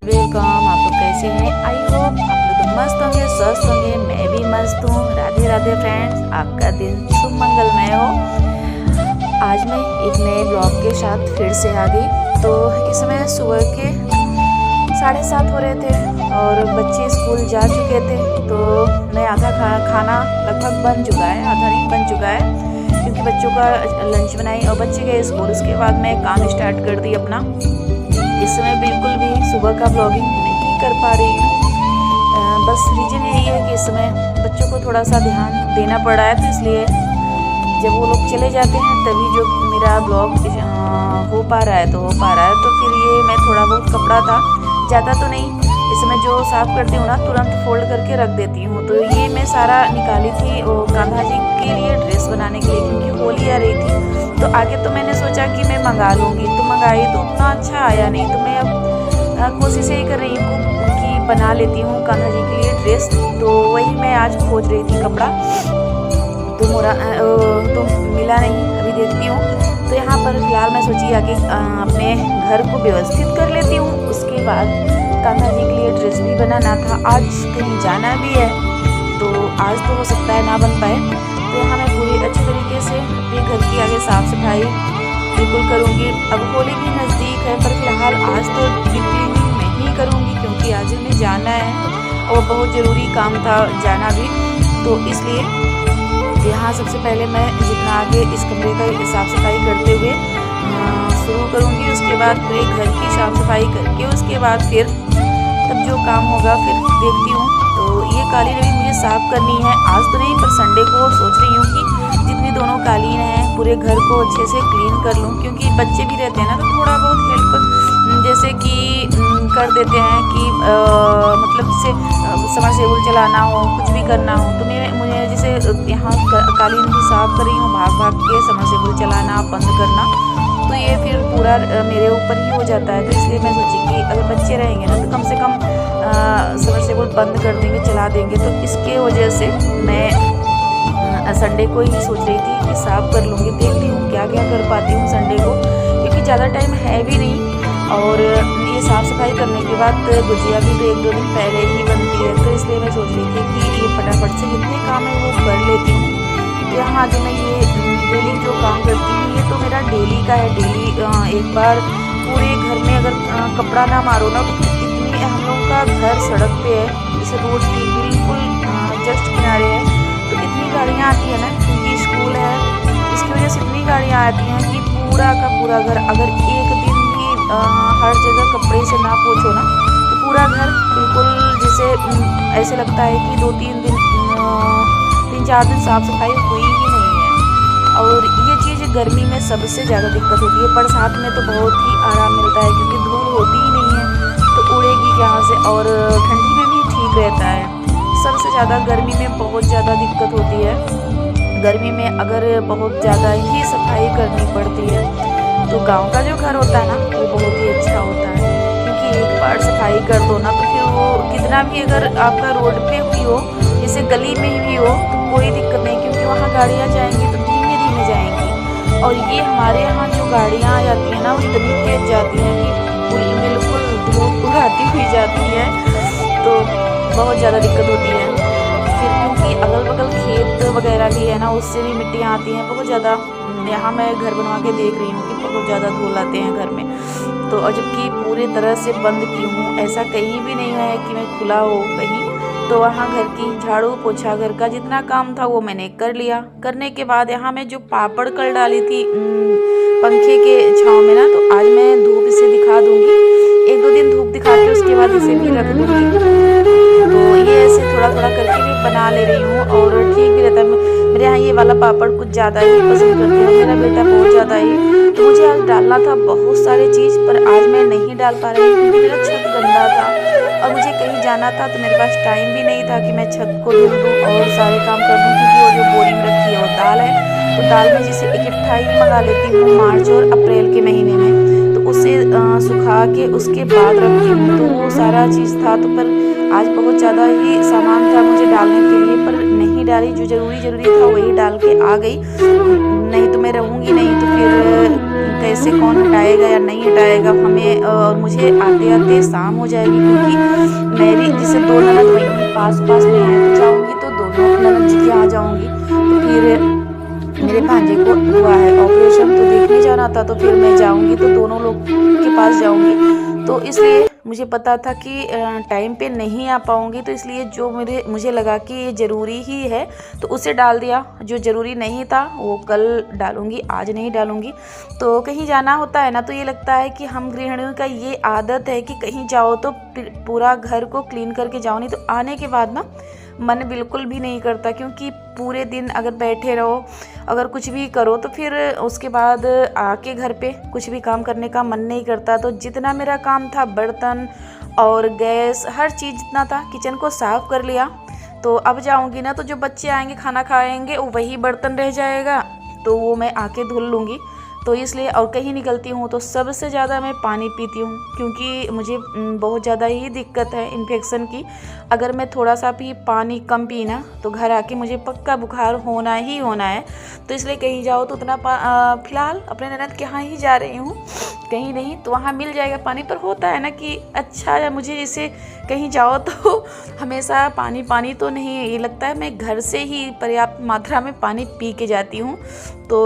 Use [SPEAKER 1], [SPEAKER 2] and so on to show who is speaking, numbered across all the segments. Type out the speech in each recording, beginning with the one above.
[SPEAKER 1] Welcome. आप लोग कैसे हैं? आई होप आप लोग मस्त होंगे, स्वस्थ होंगे। मैं भी मस्त हूँ। राधे राधे फ्रेंड्स, आपका दिन शुभ मंगलमय हो। आज मैं एक नए ब्लॉग के साथ फिर से आ गई। तो इस समय सुबह के 7:30 हो रहे थे और बच्चे स्कूल जा चुके थे। तो मैं आधा खाना लगभग बन चुका है, आधा नहीं बन चुका है, क्योंकि बच्चों का लंच बनाई और बच्चे गए स्कूल। उसके बाद मैं काम स्टार्ट कर दी अपना। इस समय बिल्कुल भी सुबह का ब्लॉगिंग नहीं कर पा रही हूँ। बस रीज़न यही है कि इस समय बच्चों को थोड़ा सा ध्यान देना पड़ रहा है, तो इसलिए जब वो लोग चले जाते हैं तभी जो मेरा ब्लॉग हो पा रहा है तो हो पा रहा है। तो फिर ये मैं थोड़ा बहुत कपड़ा था, ज़्यादा तो नहीं, इसमें जो साफ़ करती हूँ ना तुरंत फोल्ड करके रख देती हूँ। तो ये मैं सारा निकाली थी वो कान्हा जी के लिए ड्रेस बनाने के लिए, क्योंकि होली आ रही थी। तो आगे तो मैंने सोचा कि मैं मंगा लूँगी, तो मंगाई तो उतना अच्छा आया नहीं। तो मैं अब कोशिश यही कर रही हूँ कि बना लेती हूँ कान्हा जी के लिए ड्रेस। तो वही मैं आज खोज रही थी कपड़ा, तो मिला नहीं। अभी देखती हूँ। तो यहाँ पर फिलहाल मैं सोची आगे अपने घर को व्यवस्थित कर लेती हूँ। उसके बाद कान्हा जी के लिए ड्रेस भी बनाना था, आज कहीं जाना भी है, तो आज तो हो सकता है ना बन पाए। तो यहाँ मैं पूरी अच्छी तरीके से अपने घर की आगे साफ़ सफाई बिल्कुल करूँगी। अब होली भी नज़दीक है, पर फिलहाल आज तो डीप क्लीनिंग नहीं करूँगी, क्योंकि आज हमें जाना है और बहुत ज़रूरी काम था जाना भी। तो इसलिए यहाँ सबसे पहले मैं जितना आगे इस कमरे का साफ़ सफाई करते हुए शुरू करूँगी। उसके बाद पूरे घर की साफ़ सफाई करके उसके बाद फिर तब जो काम होगा फिर देखती हूँ। तो ये कालीन अभी मुझे साफ़ करनी है, आज तो नहीं पर संडे को सोच रही हूँ कि जितनी दोनों कालीन हैं पूरे घर को अच्छे से क्लीन कर लूँ, क्योंकि बच्चे भी रहते हैं ना, तो थोड़ा बहुत हेल्प जैसे कि कर देते हैं कि मतलब जैसे समरसेबुल चलाना हो, कुछ भी करना हो, तो मुझे जैसे यहाँ कालीन भी साफ़ कर रही हूँ, भाग भाग के समरसेबुल चलाना बंद करना, तो ये फिर पूरा मेरे ऊपर ही हो जाता है। तो इसलिए मैं सोची कि अगर बच्चे रहेंगे ना तो कम से कम समरसेबुल बंद कर देंगे, चला देंगे। तो इसके वजह से मैं संडे को ही सोच रही थी कि साफ़ कर लूँगी। देखती हूँ क्या क्या कर पाती हूँ संडे को, क्योंकि ज़्यादा टाइम है भी नहीं। और ये साफ़ सफाई करने के बाद गुजिया भी तो 1-2 दिन पहले ही बनती है, तो इसलिए मैं सोच रही थी कि ये फटाफट से जितने काम है वो कर लेती हूँ। तो यहाँ जो मैं ये डेली जो काम करती हूँ ये तो मेरा डेली का है। डेली एक बार पूरे घर में अगर कपड़ा ना मारो ना, तो इतनी हम लोग का घर सड़क पे है, जैसे रोड की बिल्कुल जस्ट किनारे है, तो इतनी गाड़ियाँ आती है ना, क्योंकि स्कूल है, इसकी वजह से इतनी गाड़ियाँ आती हैं कि पूरा का पूरा घर, अगर एक दिन भी हर जगह कपड़े से ना पोछो ना, तो पूरा घर बिल्कुल जैसे ऐसे लगता है कि 2-3 दिन 3-4 दिन साफ़ सफाई हुई ही नहीं है। और ये चीज़ गर्मी में सबसे ज़्यादा दिक्कत होती है। बरसात में तो बहुत ही आराम मिलता है, क्योंकि धूल होती ही नहीं है, तो उड़ेगी कहाँ से। और ठंडी में भी ठीक रहता है। सबसे ज़्यादा गर्मी में बहुत ज़्यादा दिक्कत होती है। गर्मी में अगर बहुत ज़्यादा ही सफाई करनी पड़ती है, तो गांव का जो घर होता है ना वो बहुत ही अच्छा होता है, क्योंकि एक बार सफाई कर दो ना तो फिर वो कितना भी अगर आपका रोड पे हुई हो, जैसे गली में ही हो, तो कोई दिक्कत नहीं, क्योंकि वहाँ गाड़ियाँ जाएंगी तो धीमे धीमे जाएंगी। और ये हमारे यहाँ जो गाड़ियाँ आ जाती हैं ना वो इतनी तेज जाती हैं कि पूरी बिल्कुल धूप उड़ाती हुई जाती है, तो बहुत ज़्यादा दिक्कत होती है। फिर क्योंकि अगल बगल खेत वगैरह भी है ना, उससे भी मिट्टियाँ आती हैं बहुत ज़्यादा। यहाँ मैं घर बनवा के देख रही हूँ कि बहुत ज़्यादा धूल आते हैं घर में। तो और जबकि पूरी तरह से बंद की हूँ, ऐसा कहीं भी नहीं है कि मैं खुला हो कहीं। तो वहाँ घर की झाड़ू पोछा, घर का जितना काम था वो मैंने कर लिया। करने के बाद यहाँ मैं जो पापड़ कल डाली थी पंखे के छाँव में ना, तो आज मैं धूप इसे दिखा दूँगी, 1-2 दिन धूप दिखा के उसके बाद इसे भी रख दूँगी। तो ये ऐसे थोड़ा थोड़ा करके भी बना ले रही हूँ और ठीक भी रहता है। मेरे यहाँ ये वाला पापड़ कुछ ज़्यादा ही पसंद करते हैं, मेरा बेटा बहुत ज़्यादा ही। तो मुझे आज डालना था बहुत सारी चीज़, पर आज मैं नहीं डाल पा रही, क्योंकि मेरा छत गंदा था और मुझे कहीं जाना था, तो मेरे पास टाइम भी नहीं था कि मैं छत को धुल दूँ और सारे काम कर दूँ। क्योंकि वो जो बोरी में रखी है वो दाल है, तो दाल में जैसे इकट्ठा ही मंगा लेती हूँ मार्च और अप्रैल के महीने में, तो उसे सुखा के उसके बाद रखती हूँ। तो वो सारा चीज़ था, तो पर आज बहुत ज़्यादा ही सामान था मुझे डालने के लिए, पर नहीं डाली। जो ज़रूरी था वही डाल के आ गई, नहीं तो मैं रहूँगी नहीं, तो फिर कैसे कौन हटाएगा या नहीं हटाएगा हमें, और मुझे आते आते शाम हो जाएगी, क्योंकि मेरी जैसे 2 ननद वहीं पास पास में है, तो जाऊँगी तो दोनों ननद जी के यहाँ जाऊँगी। तो फिर मेरे भांजे को हुआ है ऑपरेशन, तो देखने जाना था, तो फिर मैं जाऊँगी तो दोनों लोग के पास जाऊँगी। तो इसलिए मुझे पता था कि टाइम पे नहीं आ पाऊँगी, तो इसलिए जो मुझे लगा कि ये ज़रूरी ही है तो उसे डाल दिया। जो ज़रूरी नहीं था वो कल डालूँगी, आज नहीं डालूँगी। तो कहीं जाना होता है ना, तो ये लगता है कि हम गृहिणियों का ये आदत है कि कहीं जाओ तो पूरा घर को क्लीन करके जाओ, नहीं तो आने के बाद ना मन बिल्कुल भी नहीं करता, क्योंकि पूरे दिन अगर बैठे रहो, अगर कुछ भी करो, तो फिर उसके बाद आके घर पे कुछ भी काम करने का मन नहीं करता। तो जितना मेरा काम था, बर्तन और गैस हर चीज़ जितना था, किचन को साफ़ कर लिया। तो अब जाऊंगी ना, तो जो बच्चे आएंगे खाना खाएंगे, वही बर्तन रह जाएगा, तो वो मैं आके धुल लूँगी। तो इसलिए, और कहीं निकलती हूँ तो सबसे ज़्यादा मैं पानी पीती हूँ, क्योंकि मुझे बहुत ज़्यादा ही दिक्कत है इन्फेक्शन की। अगर मैं थोड़ा सा भी पानी कम पीना, तो घर आके मुझे पक्का बुखार होना ही होना है। तो इसलिए कहीं जाओ तो उतना फ़िलहाल अपने ननद के यहाँ ही जा रही हूँ, कहीं नहीं तो वहाँ मिल जाएगा पानी। पर होता है ना कि अच्छा, मुझे जैसे कहीं जाओ तो हमेशा पानी पानी तो नहीं, ये लगता है मैं घर से ही पर्याप्त मात्रा में पानी पी के जाती हूँ। तो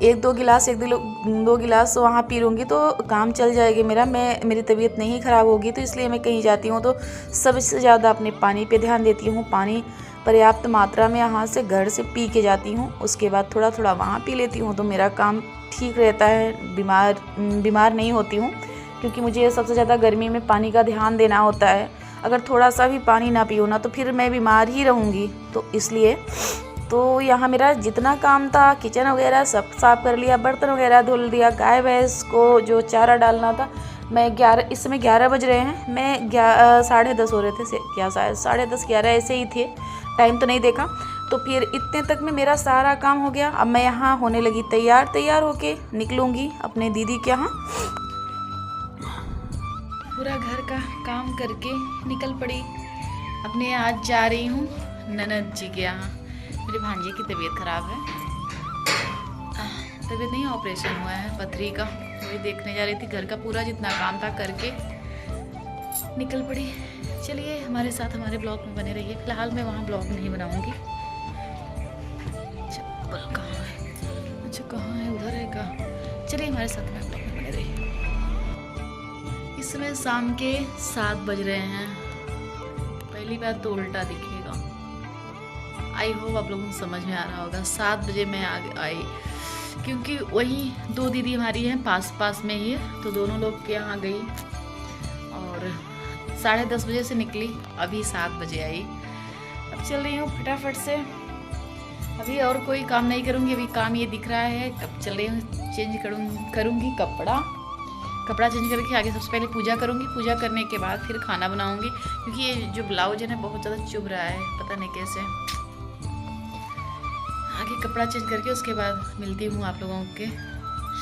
[SPEAKER 1] 1-2 गिलास वहाँ पी लूँगी तो काम चल जाएगी मेरा, मेरी तबीयत नहीं ख़राब होगी। तो इसलिए मैं कहीं जाती हूँ तो सबसे ज़्यादा अपने पानी पे ध्यान देती हूँ। पानी पर्याप्त मात्रा में यहाँ से घर से पी के जाती हूँ, उसके बाद थोड़ा थोड़ा वहाँ पी लेती हूँ, तो मेरा काम ठीक रहता है, बीमार नहीं होती हूँ। क्योंकि मुझे सबसे ज़्यादा गर्मी में पानी का ध्यान देना होता है। अगर थोड़ा सा भी पानी ना पियो ना, तो फिर मैं बीमार ही रहूँगी। तो इसलिए तो यहाँ मेरा जितना काम था, किचन वगैरह सब साफ़ कर लिया, बर्तन वगैरह धुल दिया, गाय भैंस को जो चारा डालना था, मैं 11, इस समय 11 बज रहे हैं, मैं 10:30 हो रहे थे, क्या शायद 10:30-11 ऐसे ही थे, टाइम तो नहीं देखा। तो फिर इतने तक में मेरा सारा काम हो गया। अब मैं यहाँ होने लगी तैयार होके निकलूँगी अपने दीदी के यहाँ। पूरा घर का काम करके निकल पड़ी, अपने आज जा रही हूँ ननद जी के यहाँ। मेरे भांजे की तबीयत ख़राब है, तबीयत नहीं, ऑपरेशन हुआ है पथरी का, वही देखने जा रही थी। घर का पूरा जितना काम था करके निकल पड़ी। चलिए हमारे साथ हमारे ब्लॉग में बने रहिए। फ़िलहाल मैं वहाँ ब्लॉग नहीं बनाऊँगी। चप्पल कहाँ है? अच्छा कहाँ है? उधर है का? चलिए हमारे साथ में ब्लॉग में बने रहिए। इस समय शाम के 7 बज रहे हैं। पहली बात तो उल्टा दिखेगा, आई होप आप लोगों को समझ में आ रहा होगा। 7 बजे मैं आई, क्योंकि वही 2 दीदी हमारी हैं पास में ही, तो दोनों लोग के यहाँ गई और 10:30 बजे से निकली, अभी 7 बजे आई। अब चल रही हूँ फटाफट से, अभी और कोई काम नहीं करूँगी, अभी काम ये दिख रहा है। अब चल रही हूँ, चेंज करूँगी कपड़ा चेंज करके आगे सबसे पहले पूजा करूँगी। पूजा करने के बाद फिर खाना बनाऊँगी, क्योंकि ये जो ब्लाउज है ना बहुत ज़्यादा चुभ रहा है, पता नहीं कैसे। आगे कपड़ा चेंज करके उसके बाद मिलती हूँ आप लोगों के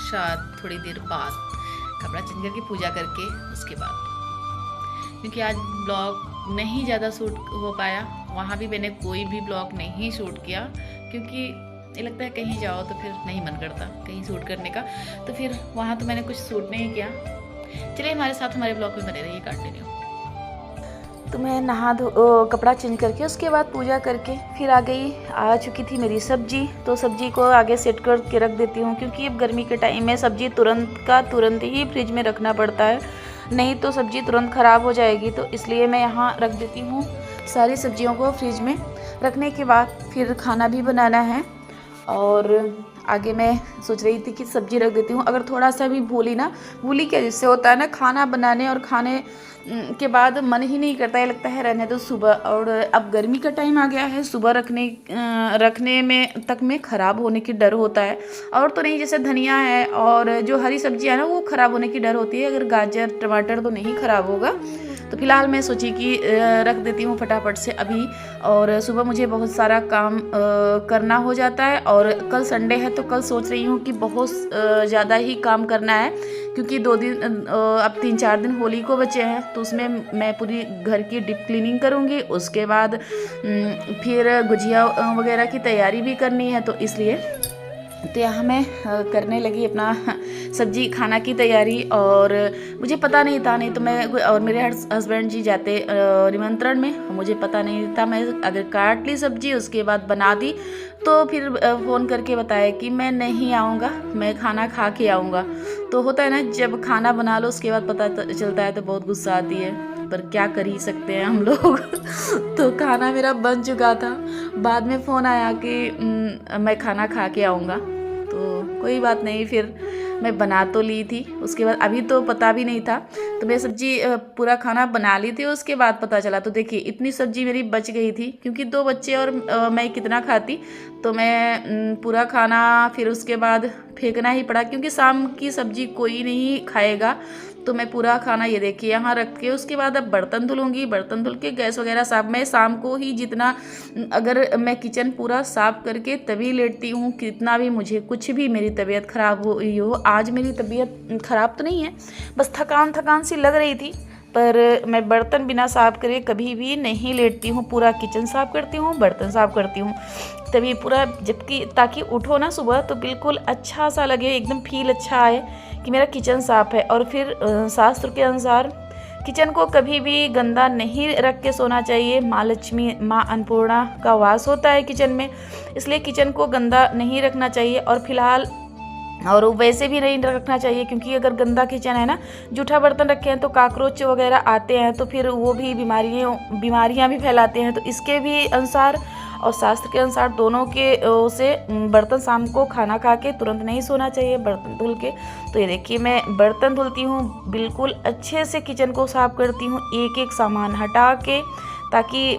[SPEAKER 1] साथ थोड़ी देर बाद, कपड़ा चेंज करके पूजा करके उसके बाद। क्योंकि आज ब्लॉग नहीं ज़्यादा शूट हो पाया, वहाँ भी मैंने कोई भी ब्लॉग नहीं शूट किया, क्योंकि ये लगता है कहीं जाओ तो फिर नहीं मन करता कहीं शूट करने का, तो फिर वहाँ तो मैंने कुछ शूट नहीं किया। चलिए हमारे साथ हमारे ब्लॉग में बने रहिए, कंटिन्यू। तो मैं कपड़ा चेंज करके उसके बाद पूजा करके फिर आ चुकी थी मेरी सब्जी। तो सब्जी को आगे सेट करके रख देती हूँ, क्योंकि अब गर्मी के टाइम में सब्जी तुरंत ही फ्रिज में रखना पड़ता है, नहीं तो सब्जी तुरंत ख़राब हो जाएगी। तो इसलिए मैं यहाँ रख देती हूँ सारी सब्जियों को फ्रिज में। रखने के बाद फिर खाना भी बनाना है, और आगे मैं सोच रही थी कि सब्जी रख देती हूँ। अगर थोड़ा सा भी भूली क्या, जिससे होता है ना, खाना बनाने और खाने के बाद मन ही नहीं करता है, लगता है रहने दो सुबह। और अब गर्मी का टाइम आ गया है, सुबह रखने में तक में ख़राब होने की डर होता है। और तो नहीं, जैसे धनिया है और जो हरी सब्जियाँ है ना, वो ख़राब होने की डर होती है। अगर गाजर टमाटर तो नहीं ख़राब होगा। तो फिलहाल मैं सोची कि रख देती हूँ फटाफट से अभी, और सुबह मुझे बहुत सारा काम करना हो जाता है। और कल संडे है, तो कल सोच रही हूँ कि बहुत ज़्यादा ही काम करना है, क्योंकि 2 दिन अब 3-4 दिन होली को बचे हैं। तो उसमें मैं पूरी घर की डीप क्लीनिंग करूँगी, उसके बाद फिर गुजिया वगैरह की तैयारी भी करनी है। तो इसलिए तो यहाँ मैं करने लगी अपना सब्जी खाना की तैयारी। और मुझे पता नहीं था, नहीं तो मैं और मेरे हस्बैंड जी जाते निमंत्रण में, मुझे पता नहीं था। मैं अगर काट ली सब्जी उसके बाद बना दी तो फिर फ़ोन करके बताया कि मैं नहीं आऊँगा, मैं खाना खा के आऊँगा। तो होता है ना, जब खाना बना लो उसके बाद पता चलता है तो बहुत गुस्सा आती है, पर क्या कर ही सकते हैं हम लोग। तो खाना मेरा बन चुका था, बाद में फ़ोन आया कि मैं खाना खा के आऊँगा। तो कोई बात नहीं, फिर मैं बना तो ली थी। उसके बाद अभी तो पता भी नहीं था, तो मैं सब्जी पूरा खाना बना ली थी, उसके बाद पता चला। तो देखिए इतनी सब्जी मेरी बच गई थी, क्योंकि 2 बच्चे और मैं कितना खाती। तो मैं पूरा खाना फिर उसके बाद फेंकना ही पड़ा, क्योंकि शाम की सब्जी कोई नहीं खाएगा। तो मैं पूरा खाना ये देखिए यहाँ रख के उसके बाद अब बर्तन धुलूँगी। बर्तन धुल के गैस वगैरह साफ, मैं शाम को ही जितना, अगर मैं किचन पूरा साफ करके तभी लेटती हूँ। कितना भी मुझे कुछ भी मेरी तबीयत ख़राब हुई हो, आज मेरी तबीयत ख़राब तो नहीं है, बस थकान थकान सी लग रही थी, पर मैं बर्तन बिना साफ़ करे कभी भी नहीं लेटती हूँ। पूरा किचन साफ़ करती हूँ, बर्तन साफ़ करती हूँ, तभी पूरा, जबकि ताकि उठो ना सुबह तो बिल्कुल अच्छा सा लगे, एकदम फील अच्छा आए कि मेरा किचन साफ़ है। और फिर शास्त्र के अनुसार किचन को कभी भी गंदा नहीं रख के सोना चाहिए। माँ लक्ष्मी, माँ अन्नपूर्णा का वास होता है किचन में, इसलिए किचन को गंदा नहीं रखना चाहिए। और फिलहाल और वैसे भी नहीं रखना चाहिए, क्योंकि अगर गंदा किचन है ना, जूठा बर्तन रखे हैं तो काकरोच वगैरह आते हैं, तो फिर वो भी बीमारियाँ भी फैलाते हैं। तो इसके भी अनुसार और शास्त्र के अनुसार दोनों के से बर्तन शाम को खाना खा के तुरंत नहीं सोना चाहिए, बर्तन धुल के। तो ये देखिए मैं बर्तन धुलती हूँ, बिल्कुल अच्छे से किचन को साफ़ करती हूँ, एक एक सामान हटा के, ताकि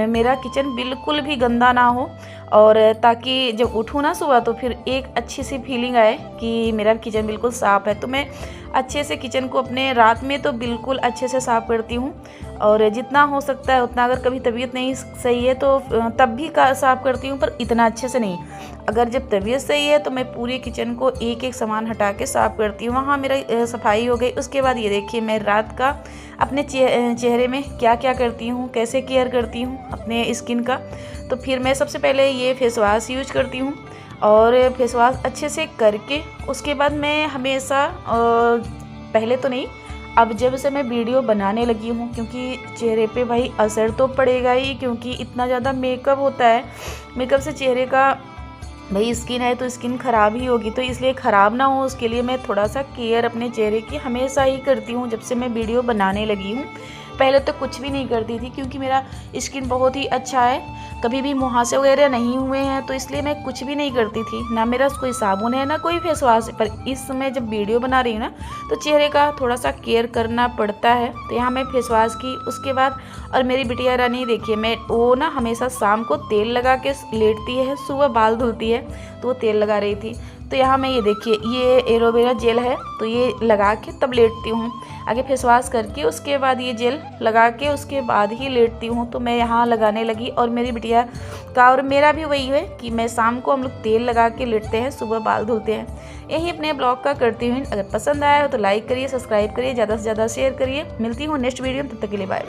[SPEAKER 1] मेरा किचन बिल्कुल भी गंदा ना हो। और ताकि जब उठूँ ना सुबह तो फिर एक अच्छी सी फीलिंग आए कि मेरा किचन बिल्कुल साफ़ है। तो मैं अच्छे से किचन को अपने रात में तो बिल्कुल अच्छे से साफ़ करती हूँ, और जितना हो सकता है उतना। अगर कभी तबीयत नहीं सही है तो तब भी साफ़ करती हूँ, पर इतना अच्छे से नहीं। अगर जब तबीयत सही है तो मैं पूरे किचन को एक एक सामान हटा के साफ़ करती हूँ। वहाँ मेरा सफाई हो गई। उसके बाद ये देखिए मैं रात का अपने चेहरे में क्या क्या करती हूँ, कैसे केयर करती हूँ अपने स्किन का। तो फिर मैं सबसे पहले ये फेस वॉश यूज करती हूँ, और फेस वॉश अच्छे से करके उसके बाद मैं हमेशा, पहले तो नहीं, अब जब से मैं वीडियो बनाने लगी हूँ, क्योंकि चेहरे पे भाई असर तो पड़ेगा ही, क्योंकि इतना ज़्यादा मेकअप होता है। मेकअप से चेहरे का, भाई स्किन है तो स्किन ख़राब ही होगी, तो इसलिए ख़राब ना हो उसके लिए मैं थोड़ा सा केयर अपने चेहरे की हमेशा ही करती हूँ, जब से मैं वीडियो बनाने लगी हूँ। पहले तो कुछ भी नहीं करती थी, क्योंकि मेरा स्किन बहुत ही अच्छा है, कभी भी मुहासे वगैरह नहीं हुए हैं, तो इसलिए मैं कुछ भी नहीं करती थी। ना मेरा कोई साबुन है ना कोई फेस वॉश। पर इस समय जब वीडियो बना रही हूँ ना, तो चेहरे का थोड़ा सा केयर करना पड़ता है। तो यहाँ मैं फेस वॉश की, उसके बाद, और मेरी बिटिया रानी देखिए, मैं वो ना हमेशा शाम को तेल लगा के लेटती है, सुबह बाल धुलती है तो वो तेल लगा रही थी। तो यहाँ मैं ये देखिए, ये एलोवेरा जेल है, तो ये लगा के तब लेटती हूँ। आगे फेस वॉश करके उसके बाद ये जेल लगा के उसके बाद ही लेटती हूँ। तो मैं यहाँ लगाने लगी, और मेरी बिटिया का और मेरा भी वही है कि मैं शाम को हम लोग तेल लगा के लेटते हैं, सुबह बाल धुलते हैं। यही अपने ब्लॉग का करती हूँ। अगर पसंद आया हो तो लाइक करिए, सब्सक्राइब करिए, ज़्यादा से ज़्यादा शेयर करिए। मिलती हूँ नेक्स्ट वीडियो में, तब तक के लिए बाय।